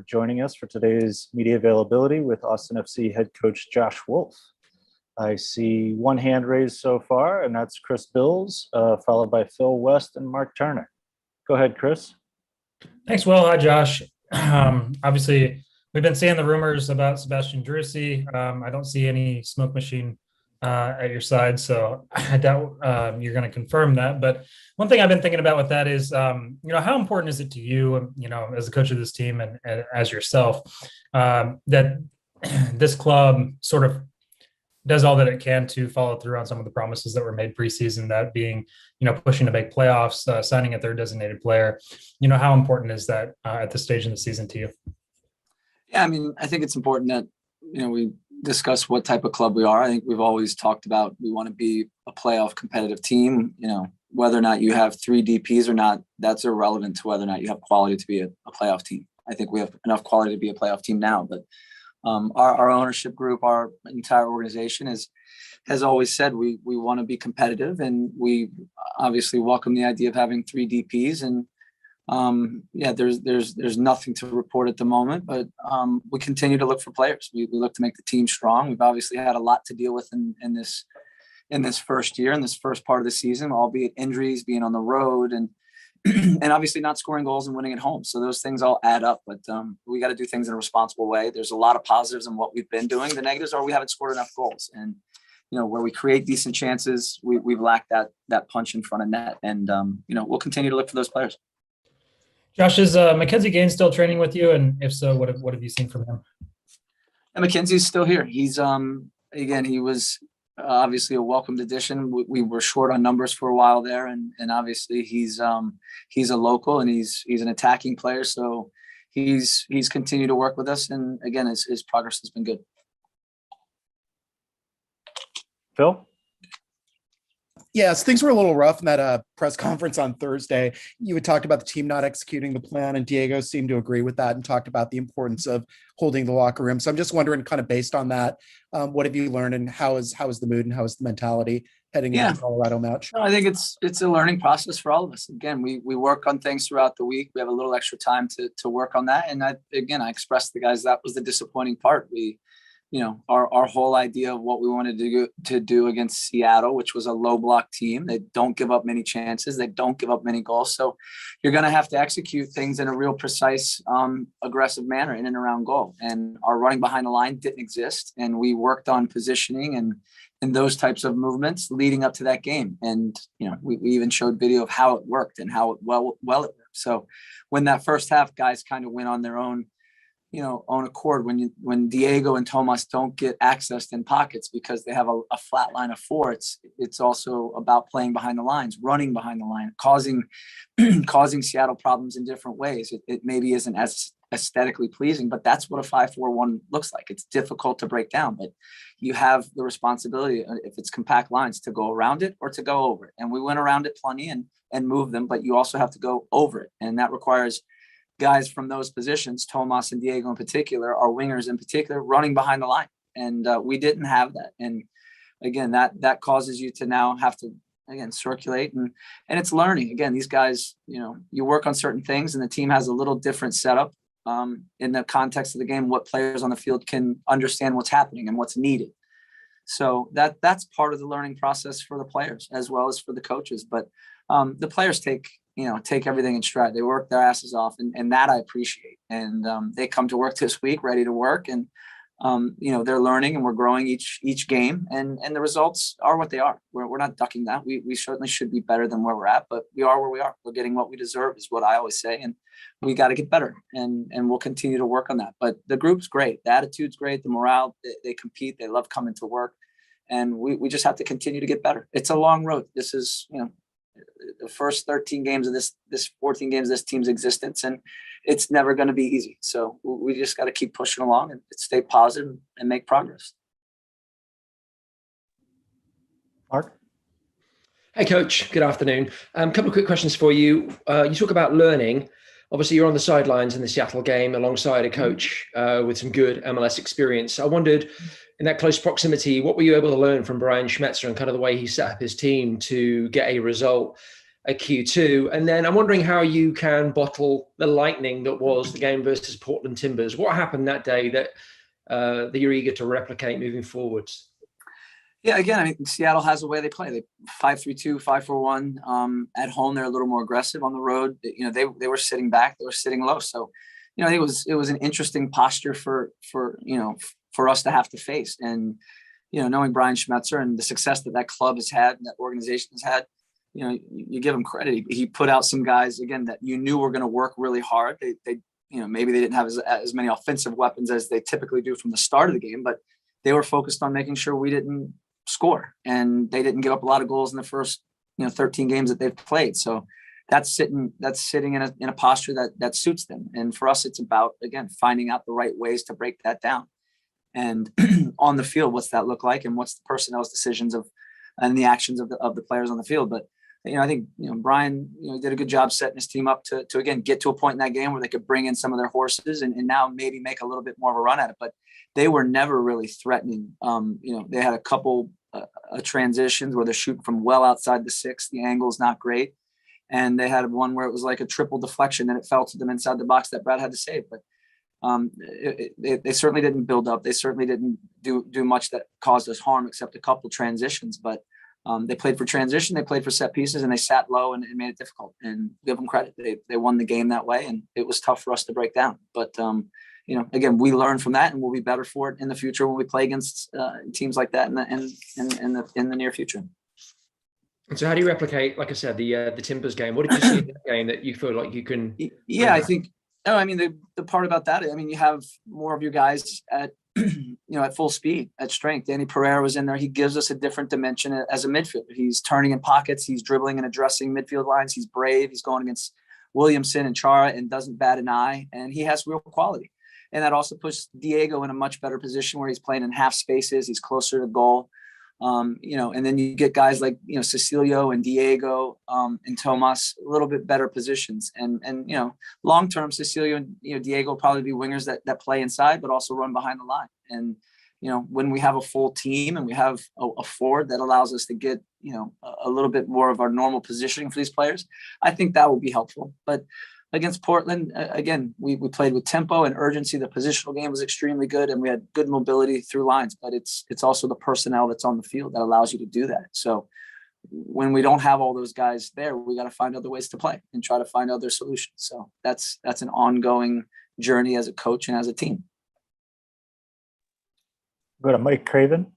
joining us for today's media availability with Austin FC head coach Josh Wolff. I see one hand raised so far, and that's Chris Bills, followed by Phil West and Mark Turner. Go ahead, Chris. Thanks, Will. Hi, Josh. Obviously, we've been seeing the rumors about Sebastian Drusi. I don't see any smoke machine at your side, so I doubt you're going to confirm that. But one thing I've been thinking about with that is, how important is it to you, as the coach of this team and as yourself, that this club sort of does all that it can to follow through on some of the promises that were made preseason, that being, pushing to make playoffs, signing a third designated player. How important is that at this stage in the season to you? Yeah, I think it's important that, we discuss what type of club we are. I think we've always talked about we want to be a playoff competitive team. Whether or not you have 3 DPs or not, that's irrelevant to whether or not you have quality to be a playoff team. I think we have enough quality to be a playoff team now, but our ownership group, our entire organization has always said we want to be competitive, and we obviously welcome the idea of having 3 DPs. And there's nothing to report at the moment, but we continue to look for players. We look to make the team strong. We've obviously had a lot to deal with in this first year, in this first part of the season, albeit injuries, being on the road, and obviously not scoring goals and winning at home. So those things all add up, but we got to do things in a responsible way. There's a lot of positives in what we've been doing. The negatives are we haven't scored enough goals, and where we create decent chances, we've lacked that punch in front of net, and we'll continue to look for those players. Josh, is Mackenzie Gaines still training with you? And if so, what have you seen from him? And Mackenzie's still here. He's again, he was obviously a welcomed addition. We were short on numbers for a while there, and obviously he's a local, and he's an attacking player. So he's continued to work with us, and again, his progress has been good. Phil? Yes, things were a little rough in that press conference on Thursday. You had talked about the team not executing the plan, and Diego seemed to agree with that and talked about the importance of holding the locker room. So I'm just wondering, kind of based on that, what have you learned, and how is the mood and how is the mentality heading into the Colorado match? No, I think it's a learning process for all of us. Again, we work on things throughout the week. We have a little extra time to work on that. And I expressed to the guys that was the disappointing part. Our whole idea of what we wanted to do against Seattle, which was a low block team. They don't give up many chances. They don't give up many goals. So you're going to have to execute things in a real precise, aggressive manner in and around goal. And our running behind the line didn't exist. And we worked on positioning and those types of movements leading up to that game. And, we even showed video of how it worked and how well it worked. So when that first half, guys kind of went on their own accord, when Diego and Tomas don't get accessed in pockets because they have a flat line of 4, it's also about playing behind the lines, running behind the line, causing Seattle problems in different ways. It maybe isn't as aesthetically pleasing, but that's what a 5-4-1 looks like. It's difficult to break down, but you have the responsibility, if it's compact lines, to go around it or to go over it. And we went around it plenty and moved them, but you also have to go over it. And that requires guys from those positions, Tomas and Diego in particular, our wingers in particular, running behind the line. And we didn't have that. And again, that causes you to now have to, again, circulate. And it's learning. Again, these guys, you work on certain things, and the team has a little different setup in the context of the game, what players on the field can understand what's happening and what's needed. So that's part of the learning process for the players as well as for the coaches. But the players take everything in stride. They work their asses off, and that I appreciate. And they come to work this week ready to work, and they're learning, and we're growing each game, and the results are what they are. We're not ducking that. We certainly should be better than where we're at, but we are where we are. We're getting what we deserve, is what I always say, and we got to get better, and we'll continue to work on that. But the group's great. The attitude's great. The morale, they compete. They love coming to work, and we just have to continue to get better. It's a long road. This is, the first 13 games of this 14 games of this team's existence, and it's never going to be easy. So we just got to keep pushing along and stay positive and make progress. Mark? Hey, Coach. Good afternoon. Couple of quick questions for you. You talk about learning. Obviously, you're on the sidelines in the Seattle game alongside a coach with some good MLS experience. I wondered, in that close proximity, what were you able to learn from Brian Schmetzer and kind of the way he set up his team to get a result at Q2. And then I'm wondering how you can bottle the lightning that was the game versus Portland Timbers. What happened that day that you're eager to replicate moving forwards? Yeah, again, I mean, Seattle has a way they play. They 5-3-2, 5-4-1. At home, they're a little more aggressive. On the road, they were sitting back, they were sitting low. So, I think it was an interesting posture for us to have to face. And knowing Brian Schmetzer and the success that club has had, and that organization has had, you give him credit. He put out some guys again that you knew were going to work really hard. They maybe they didn't have as many offensive weapons as they typically do from the start of the game, but they were focused on making sure we didn't score, and they didn't give up a lot of goals in the first 13 games that they've played. So that's sitting in a posture that suits them. And for us, it's about, again, finding out the right ways to break that down. And on the field, what's that look like, and what's the personnel's decisions and the actions of the players on the field. But I think Brian did a good job setting his team up to again get to a point in that game where they could bring in some of their horses and now maybe make a little bit more of a run at it. But they were never really threatening. They had a couple transitions where they're shooting from well outside the 6. The angle's not great, and they had one where it was like a triple deflection and it fell to them inside the box that Brad had to save. But they certainly didn't build up. They certainly didn't do much that caused us harm, except a couple transitions. But they played for transition, they played for set pieces, and they sat low and made it difficult. And give them credit; they won the game that way, and it was tough for us to break down. But again, we learn from that, and we'll be better for it in the future when we play against teams like that in the near future. And so, how do you replicate, like I said, the Timbers game? What did you see in that game that you feel like you can? Yeah, I think. No, I mean the part about that. I mean, you have more of your guys at at full speed, at strength. Danny Pereira was in there. He gives us a different dimension as a midfielder. He's turning in pockets. He's dribbling and addressing midfield lines. He's brave. He's going against Williamson and Chara and doesn't bat an eye. And he has real quality. And that also puts Diego in a much better position where he's playing in half spaces. He's closer to goal. And then you get guys like, Cecilio and Diego and Tomas, a little bit better positions. And long-term, Cecilio and Diego will probably be wingers that play inside, but also run behind the line. And, when we have a full team and we have a forward that allows us to get, a little bit more of our normal positioning for these players, I think that will be helpful. But against Portland, again, we played with tempo and urgency. The positional game was extremely good, and we had good mobility through lines. But it's also the personnel that's on the field that allows you to do that. So when we don't have all those guys there, we got to find other ways to play and try to find other solutions. So that's an ongoing journey as a coach and as a team. Go to Mike Craven.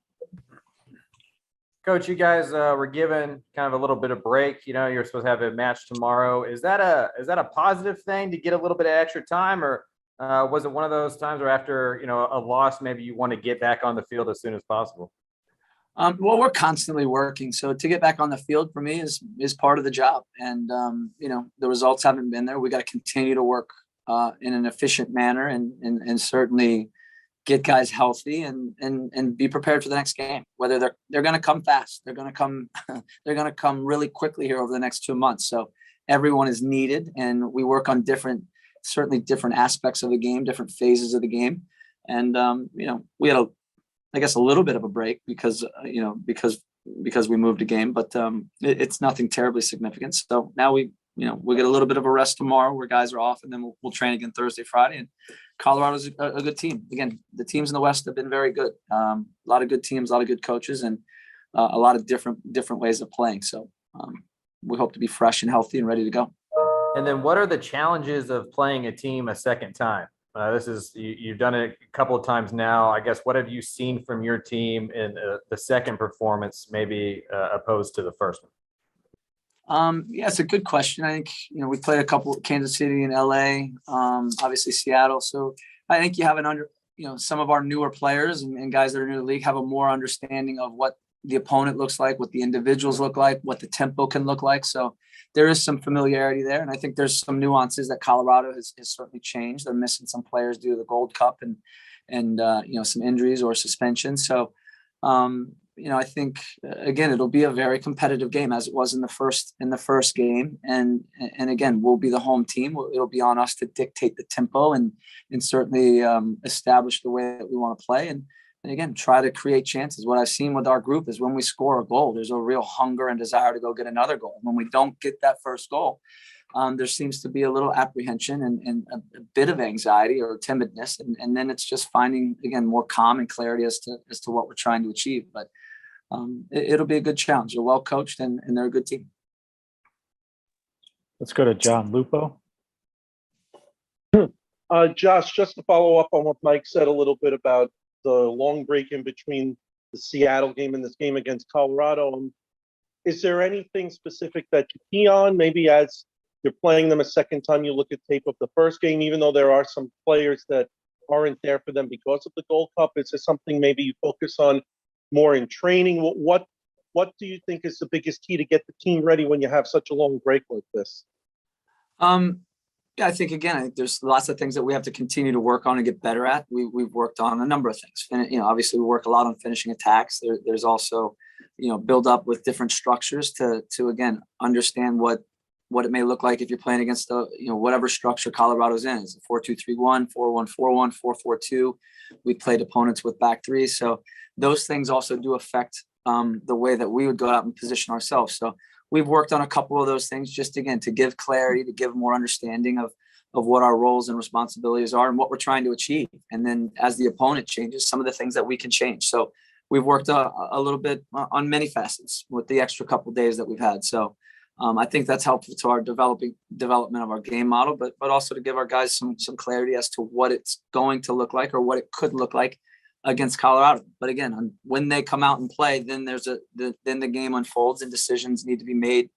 Coach, you guys were given kind of a little bit of break. You're supposed to have a match tomorrow. Is that a positive thing to get a little bit of extra time, or was it one of those times where after a loss, maybe you want to get back on the field as soon as possible? Well, we're constantly working, so to get back on the field for me is part of the job. And the results haven't been there. We got to continue to work in an efficient manner, and certainly get guys healthy and be prepared for the next game. Whether they're going to come fast, they're going to come really quickly here over the next 2 months. So everyone is needed, and we work on different aspects of the game, different phases of the game. And we had a little bit of a break because we moved a game, but it's nothing terribly significant. So now we get a little bit of a rest tomorrow where guys are off, and then we'll train again Thursday, Friday. And Colorado's a good team. Again, the teams in the West have been very good. A lot of good teams, a lot of good coaches, and a lot of different ways of playing. So we hope to be fresh and healthy and ready to go. And then what are the challenges of playing a team a second time? You've done it a couple of times now. I guess, what have you seen from your team in the second performance, maybe opposed to the first one? Yeah, it's a good question. I think, we played a couple of Kansas City and LA, obviously Seattle. So I think you have some of our newer players and guys that are new to the league have a more understanding of what the opponent looks like, what the individuals look like, what the tempo can look like. So there is some familiarity there. And I think there's some nuances that Colorado has certainly changed. They're missing some players due to the Gold Cup and some injuries or suspensions. So, I think again, it'll be a very competitive game as it was in the first game. And again, we'll be the home team. It'll be on us to dictate the tempo and certainly establish the way that we want to play. And and again, try to create chances. What I've seen with our group is when we score a goal, there's a real hunger and desire to go get another goal. When we don't get that first goal, there seems to be a little apprehension and a bit of anxiety or timidness. And then it's just finding, again, more calm and clarity as to what we're trying to achieve. But it'll be a good challenge. They're well coached and they're a good team. Let's go to John Lupo. Josh, just to follow up on what Mike said a little bit about the long break in between the Seattle game and this game against Colorado, is there anything specific that you key on? Maybe as you're playing them a second time, you look at tape of the first game, even though there are some players that aren't there for them because of the Gold Cup. Is there something maybe you focus on more in training? What do you think is the biggest key to get the team ready when you have such a long break like this? Yeah, I think there's lots of things that we have to continue to work on and get better at. We've worked on a number of things. And, obviously we work a lot on finishing attacks. There's also, build up with different structures to again understand what it may look like if you're playing against whatever structure Colorado's in. Is it 4-2-3-1, 4-1-4-1, 4-4-2? We played opponents with back three, so those things also do affect the way that we would go out and position ourselves. So we've worked on a couple of those things just again to give clarity, to give more understanding of what our roles and responsibilities are and what we're trying to achieve. And then as the opponent changes, some of the things that we can change. So we've worked a little bit on many facets with the extra couple of days that we've had. So I think that's helpful to our development of our game model, but also to give our guys some clarity as to what it's going to look like or what it could look like against Colorado. But again, when they come out and play, then then the game unfolds and decisions need to be made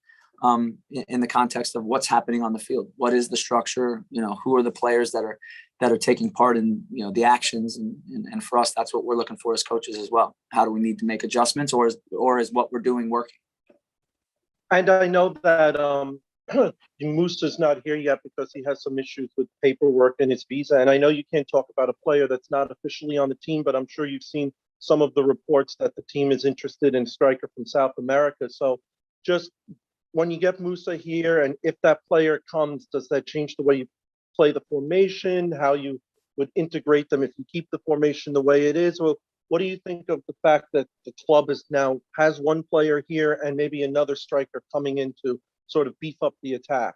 in the context of what's happening on the field. What is the structure? Who are the players that are taking part in the actions, and for us, that's what we're looking for as coaches as well. How do we need to make adjustments, or is what we're doing working? And I know that Musa's not here yet because he has some issues with paperwork and his visa. And I know you can't talk about a player that's not officially on the team, but I'm sure you've seen some of the reports that the team is interested in a striker from South America. So just when you get Musa here, and if that player comes, does that change the way you play the formation, how you would integrate them if you keep the formation the way it is? Or what do you think of the fact that the club has one player here and maybe another striker coming in to sort of beef up the attack?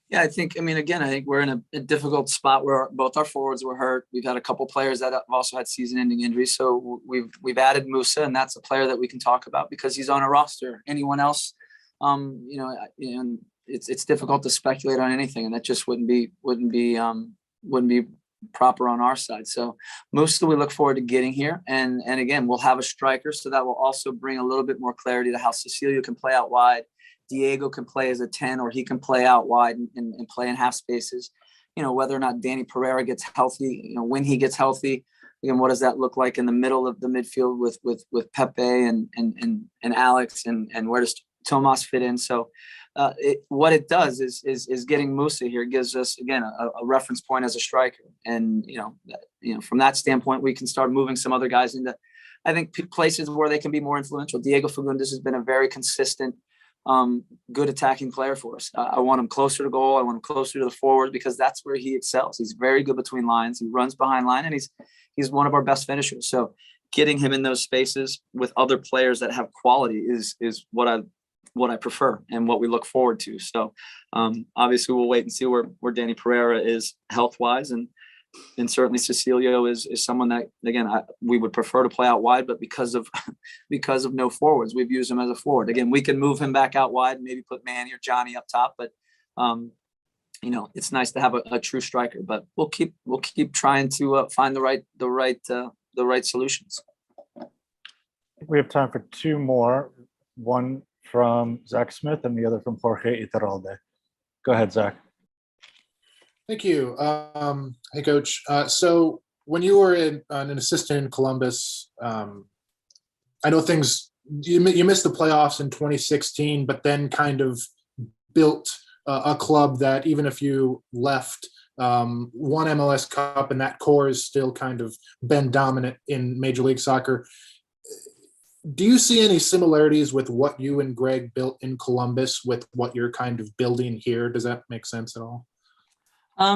Yeah, I think we're in a difficult spot where both our forwards were hurt. We've had a couple players that have also had season-ending injuries. So we've added Musa, and that's a player that we can talk about because he's on a roster. Anyone else, it's difficult to speculate on anything, and that just wouldn't be proper on our side. So Musa, we look forward to getting here, and again, we'll have a striker, so that will also bring a little bit more clarity to how Cecilio can play out wide. Diego can play as a 10, or he can play out wide and play in half spaces. Whether or not Danny Pereira gets healthy, when he gets healthy, again, what does that look like in the middle of the midfield with Pepe and Alex, and where does Tomas fit in? So what it does is getting Musa here gives us again a reference point as a striker, and from that standpoint we can start moving some other guys into, I think, places where they can be more influential. Diego Fagundes has been a very consistent, good attacking player for us. I want him closer to goal. I want him closer to the forward because that's where he excels. He's very good between lines. He runs behind line, and he's one of our best finishers. So getting him in those spaces with other players that have quality is what I prefer and what we look forward to. So obviously we'll wait and see where Danny Pereira is health-wise, and certainly Cecilio is someone that, again, we would prefer to play out wide, but because of no forwards, we've used him as a forward. Again, we can move him back out wide, maybe put Manny or Johnny up top, but it's nice to have a true striker. But we'll keep trying to find the right solutions. We have time for two more. One from Zach Smith and the other from Jorge Iturralde. Go ahead, Zach. Thank you. Hey, Coach. So when you were an assistant in Columbus, I know you missed the playoffs in 2016, but then kind of built a club that even if you left, won MLS Cup, and that core has still kind of been dominant in Major League Soccer. Do you see any similarities with what you and Greg built in Columbus with what you're kind of building here? Does that make sense at all? I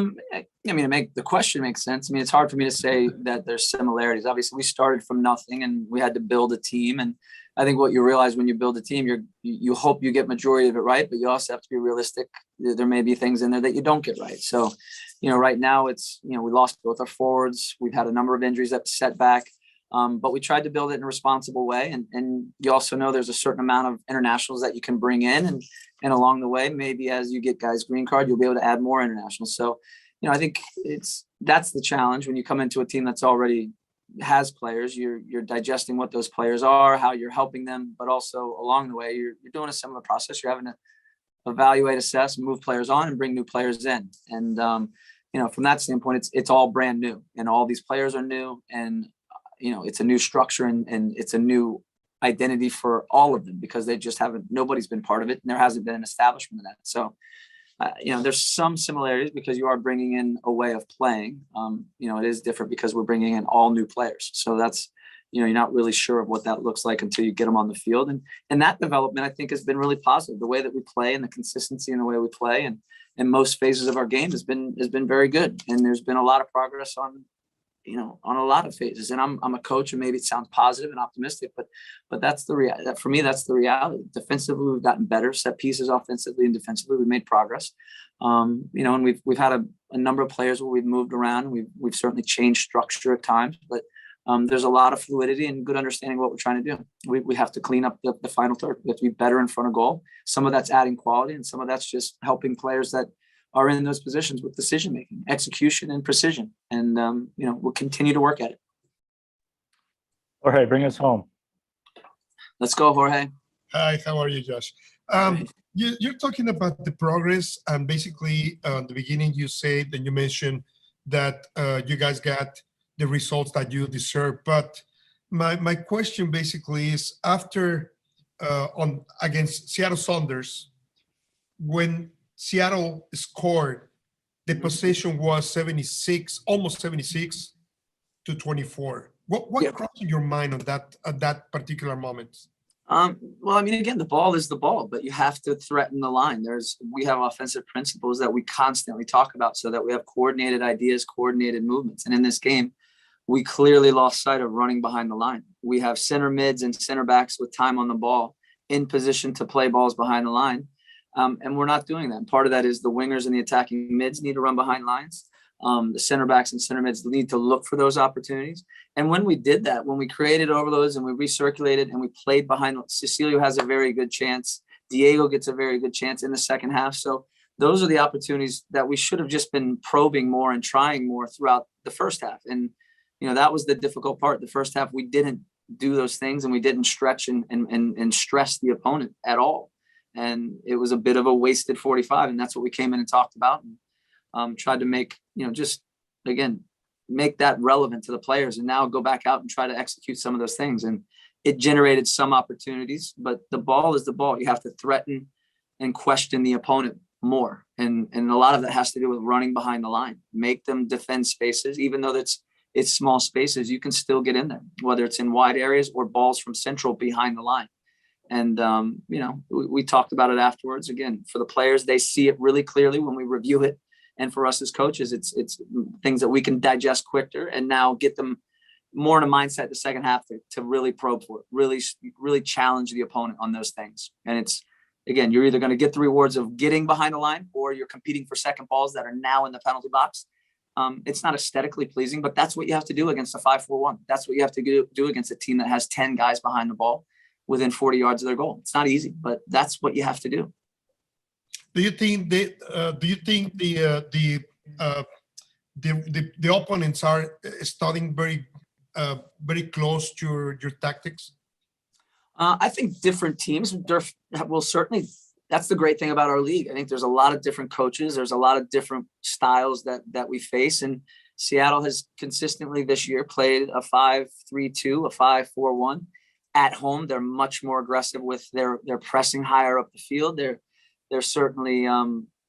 mean, the question makes sense. I mean, it's hard for me to say that there's similarities. Obviously, we started from nothing and we had to build a team. And I think what you realize when you build a team, you hope you get majority of it right, but you also have to be realistic. There may be things in there that you don't get right. So, right now we lost both our forwards. We've had a number of injuries that set back. But we tried to build it in a responsible way. And you also know there's a certain amount of internationals that you can bring in. And along the way, maybe as you get guys green card, you'll be able to add more internationals. So, I think that's the challenge when you come into a team that's already has players. You're digesting what those players are, how you're helping them, but also along the way, you're doing a similar process. You're having to evaluate, assess, move players on, and bring new players in. And from that standpoint, it's all brand new, and all these players are new, and it's a new structure and it's a new identity for all of them because nobody's been part of it, and there hasn't been an establishment of that. So, there's some similarities because you are bringing in a way of playing. It is different because we're bringing in all new players. So that's, you're not really sure of what that looks like until you get them on the field. And that development, I think, has been really positive. The way that we play and the consistency in the way we play and most phases of our game has been very good. And there's been a lot of progress on a lot of phases. And I'm a coach, and maybe it sounds positive and optimistic, but that's the reality. For me, that's the reality. Defensively, we've gotten better. Set pieces, offensively and defensively, we've made progress. And we've had a number of players where we've moved around. We've certainly changed structure at times, but there's a lot of fluidity and good understanding of what we're trying to do. We have to clean up the final third. We have to be better in front of goal. Some of that's adding quality, and some of that's just helping players that are in those positions with decision-making, execution, and precision. And, we'll continue to work at it. Jorge, bring us home. Let's go, Jorge. Hi, how are you, Josh? You're talking about the progress, and basically, at the beginning, you said and you mentioned that you guys got the results that you deserve. But my question basically is, after against Seattle Sounders, when Seattle scored, the possession was 76, almost 76 to 24. What crossed your mind on that at that particular moment? Well, I mean, again, the ball is the ball, but you have to threaten the line. We have offensive principles that we constantly talk about so that we have coordinated ideas, coordinated movements. And in this game, we clearly lost sight of running behind the line. We have center mids and center backs with time on the ball in position to play balls behind the line. And we're not doing that. Part of that is the wingers and the attacking mids need to run behind lines. The center backs and center mids need to look for those opportunities. And when we did that, when we created overloads and we recirculated and we played behind, Cecilio has a very good chance. Diego gets a very good chance in the second half. So those are the opportunities that we should have just been probing more and trying more throughout the first half. And, that was the difficult part. The first half, we didn't do those things, and we didn't stretch and stress the opponent at all. And it was a bit of a wasted 45. And that's what we came in and talked about and tried to make, just, again, make that relevant to the players and now go back out and try to execute some of those things. And it generated some opportunities, but the ball is the ball. You have to threaten and question the opponent more. And a lot of that has to do with running behind the line, make them defend spaces, even though it's small spaces, you can still get in there, whether it's in wide areas or balls from central behind the line. And, we talked about it afterwards. Again, for the players, they see it really clearly when we review it. And for us as coaches, it's things that we can digest quicker and now get them more in a mindset the second half to really probe for it, really challenge the opponent on those things. And it's, again, you're either going to get the rewards of getting behind the line or you're competing for second balls that are now in the penalty box. It's not aesthetically pleasing, but that's what you have to do against a 5-4-1. That's what you have to do against a team that has 10 guys behind the ball within 40 yards of their goal. It's not easy, but that's what you have to do. Do you think the opponents are studying very close to your tactics? I think different teams will certainly. That's the great thing about our league. I think there's a lot of different coaches. There's a lot of different styles that we face. And Seattle has consistently this year played a 5-3-2, a 5-4-1. At home, they're much more aggressive with their pressing higher up the field. They're certainly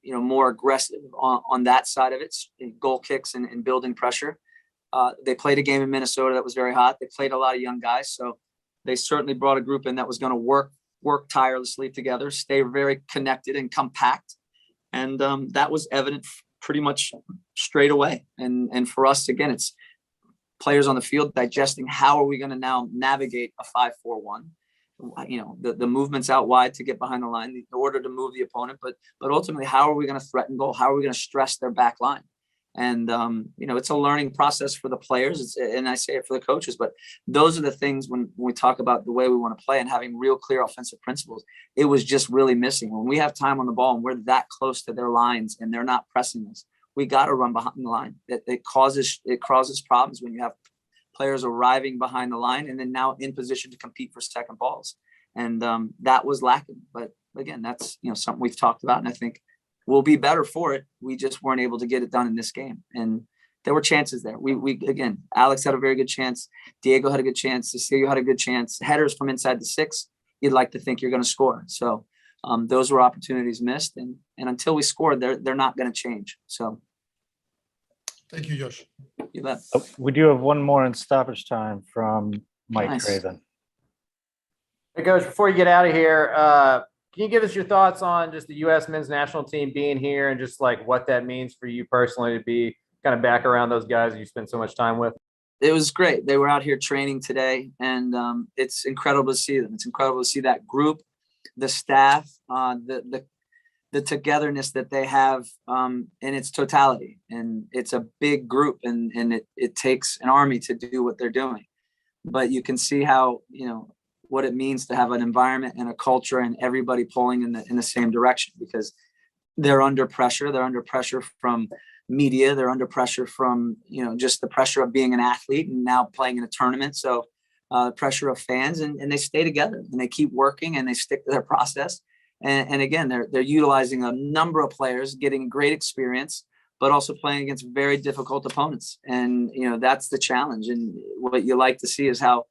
more aggressive on that side of it, goal kicks and building pressure. They played a game in Minnesota that was very hot. They played a lot of young guys, so they certainly brought a group in that was going to work tirelessly together, stay very connected and compact. And that was evident pretty much straight away. And for us, again, it's players on the field digesting how are we going to now navigate a 5-4-1. You know, the movements out wide to get behind the line in order to move the opponent, but ultimately, how are we going to threaten goal? How are we going to stress their back line? And you know, it's a learning process for the players, and I say it for the coaches. But those are the things when we talk about the way we want to play and having real clear offensive principles. It was just really missing. When we have time on the ball and we're that close to their lines and they're not pressing us, we got to run behind the line. It causes problems when you have players arriving behind the line and then now in position to compete for second balls. And that was lacking. But again, that's, you know, something we've talked about, and I think we'll be better for it. We just weren't able to get it done in this game. And there were chances there. We again, Alex had a very good chance. Diego had a good chance. Cecilio had a good chance. Headers from inside the 6, you'd like to think you're going to score. So those were opportunities missed. And until we scored, they're not going to change. So. Thank you, Josh. You bet. Oh, we do have one more in stoppage time from Mike Nice. Craven. Hey, Coach, before you get out of here, can you give us your thoughts on just the U.S. men's national team being here and just like what that means for you personally to be kind of back around those guys you spend so much time with? It was great. They were out here training today, and it's incredible to see them. It's incredible to see that group, the staff, the togetherness that they have in its totality. And it's a big group, and it takes an army to do what they're doing. But you can see how, you know, what it means to have an environment and a culture and everybody pulling in the same direction, because they're under pressure. They're under pressure from media. They're under pressure from, you know, just the pressure of being an athlete and now playing in a tournament. So the pressure of fans, and they stay together and they keep working and they stick to their process. And again, they're utilizing a number of players, getting great experience, but also playing against very difficult opponents. And, you know, that's the challenge. And what you like to see is how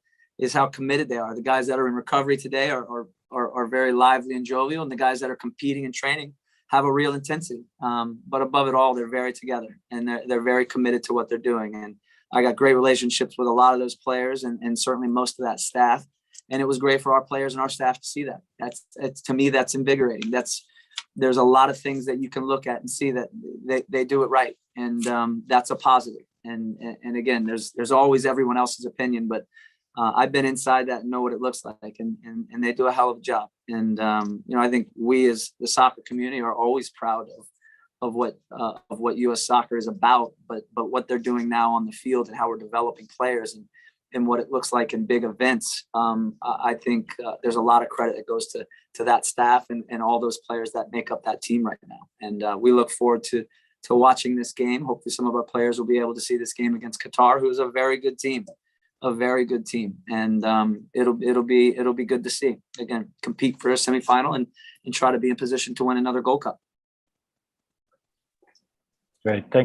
committed they are. The guys that are in recovery today are very lively and jovial, and the guys that are competing and training have a real intensity. But above it all, they're very together, and they're very committed to what they're doing. And I got great relationships with a lot of those players, and certainly most of that staff. And it was great for our players and our staff to see that. It's to me, that's invigorating. There's a lot of things that you can look at and see that they do it right, and that's a positive. And again, there's always everyone else's opinion, but I've been inside that and know what it looks like, and they do a hell of a job. And you know, I think we as the soccer community are always proud of what U.S. soccer is about, but what they're doing now on the field and how we're developing players and what it looks like in big events. I think there's a lot of credit that goes to that staff and all those players that make up that team right now. And we look forward to watching this game. Hopefully some of our players will be able to see this game against Qatar, who is a very good team. And it'll be good to see, again, compete for a semifinal and try to be in position to win another Gold Cup. Great. Thank